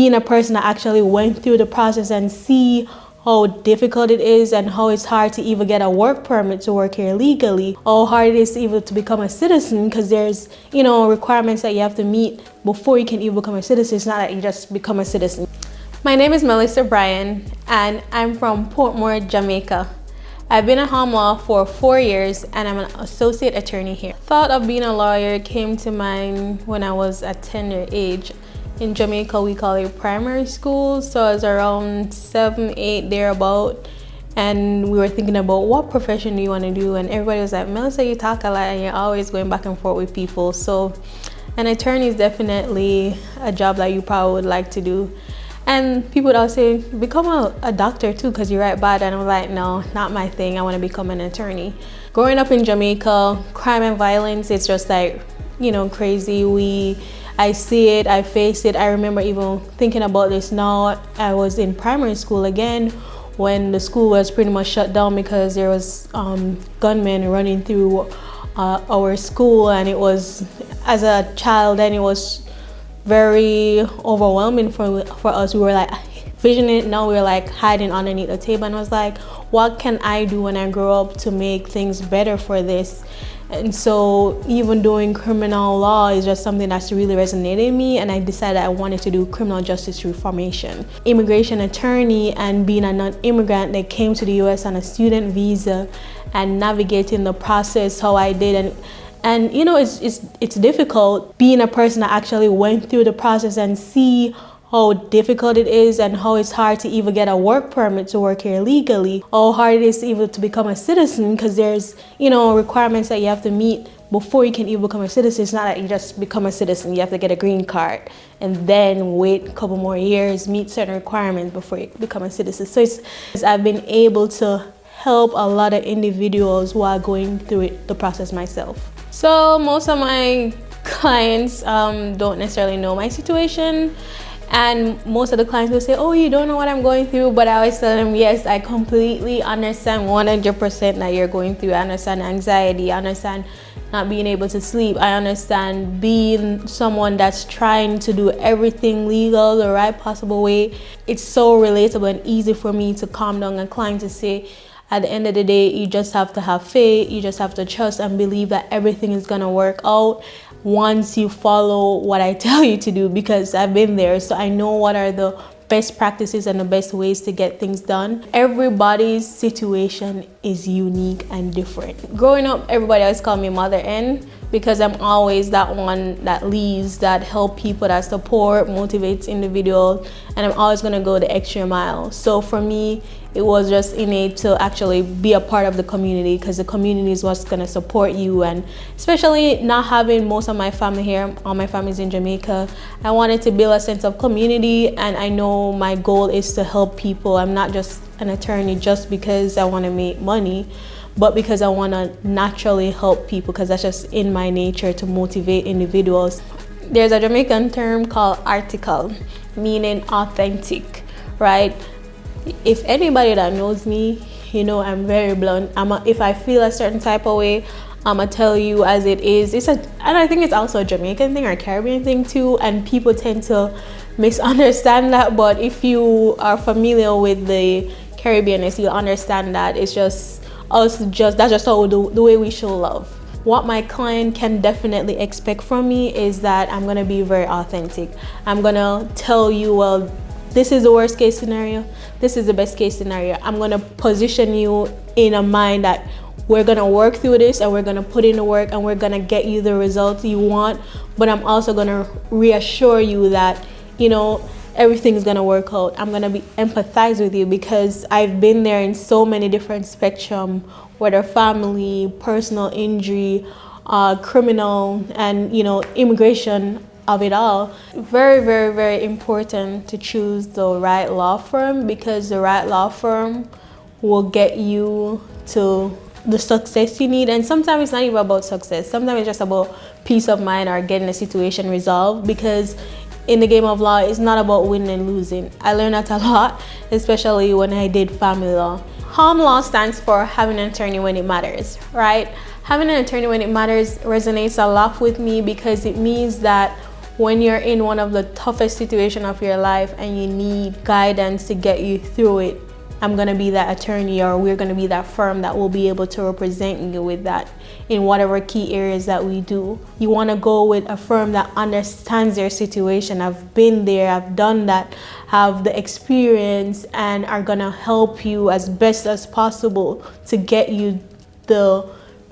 being a person that actually went through the process and see how difficult it is and how it's hard to even get a work permit to work here legally, how hard it is even to become a citizen, because there's, requirements that you have to meet before you can even become a citizen. It's not that you just become a citizen. My name is Melissa Bryan, and I'm from Portmore, Jamaica. I've been at HawM Law for 4 years, and I'm an associate attorney here. Thought of being a lawyer came to mind when I was at tender age. In Jamaica, we call it primary school, so I was around 7, 8, thereabout, and we were thinking about what profession do you want to do, and everybody was like, Melissa, you talk a lot and you're always going back and forth with people, so an attorney is definitely a job that you probably would like to do. And people would always say, become a doctor too, because you write bad. And I'm like, no, not my thing. I want to become an attorney. Growing up in Jamaica, crime and violence, it's just like, crazy. I see it, I face it. I remember even thinking about this now. I was in primary school again when the school was pretty much shut down because there was gunmen running through our school. And it was, as a child, and it was very overwhelming for us. We were like visioning it. Now we're like hiding underneath the table, and I was like, what can I do when I grow up to make things better for this? And so even doing criminal law is just something that's really resonated in me, and I decided I wanted to do criminal justice reformation. Immigration attorney and being a non-immigrant that came to the US on a student visa and navigating the process how I did, and it's difficult being a person that actually went through the process and see how difficult it is and how it's hard to even get a work permit to work here legally, how hard it is even to become a citizen, because there's, requirements that you have to meet before you can even become a citizen. It's not that you just become a citizen. You have to get a green card and then wait a couple more years, meet certain requirements before you become a citizen. So I've been able to help a lot of individuals while going through the process myself. So most of my clients don't necessarily know my situation, and most of the clients will say, oh, you don't know what I'm going through, but I always tell them, yes, I completely understand 100% that you're going through. I understand anxiety, I understand not being able to sleep, I understand being someone that's trying to do everything legal the right possible way. It's so relatable and easy for me to calm down a client to say, at the end of the day, you just have to have faith, you just have to trust and believe that everything is gonna work out once you follow what I tell you to do, because I've been there, so I know what are the best practices and the best ways to get things done. Everybody's situation is unique and different. Growing up, everybody always called me Mother N, because I'm always that one that leads, that help people, that support, motivates individuals, and I'm always gonna go the extra mile. So for me, it was just innate to actually be a part of the community, because the community is what's gonna support you. And especially not having most of my family here, all my family's in Jamaica, I wanted to build a sense of community, and I know my goal is to help people. I'm not just an attorney just because I wanna make money, but because I wanna naturally help people, because that's just in my nature to motivate individuals. There's a Jamaican term called article, meaning authentic, right? If anybody that knows me, I'm very blunt. If I feel a certain type of way, I'ma tell you as it is. And I think it's also a Jamaican thing or a Caribbean thing too, and people tend to misunderstand that. But if you are familiar with the Caribbeanness, you'll understand that it's just us. That's just how the way we show love. What my client can definitely expect from me is that I'm gonna be very authentic. I'm gonna tell you, well, this is the worst case scenario, this is the best case scenario. I'm gonna position you in a mind that we're gonna work through this, and we're gonna put in the work, and we're gonna get you the results you want. But I'm also gonna reassure you that, everything's gonna work out. I'm gonna empathize with you, because I've been there in so many different spectrum, whether family, personal injury, criminal, and immigration, of it all. Very, very, very important to choose the right law firm, because the right law firm will get you to the success you need. And sometimes it's not even about success. Sometimes it's just about peace of mind or getting a situation resolved, because in the game of law, it's not about winning and losing. I learned that a lot, especially when I did family law. HawM Law stands for having an attorney when it matters, right? Having an attorney when it matters resonates a lot with me, because it means that when you're in one of the toughest situations of your life and you need guidance to get you through it, I'm going to be that attorney, or we're going to be that firm that will be able to represent you with that in whatever key areas that we do. You want to go with a firm that understands your situation. I've been there, I've done that, have the experience, and are going to help you as best as possible to get you the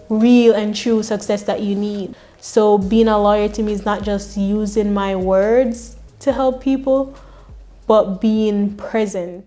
real and true success that you need. So being a lawyer to me is not just using my words to help people, but being present.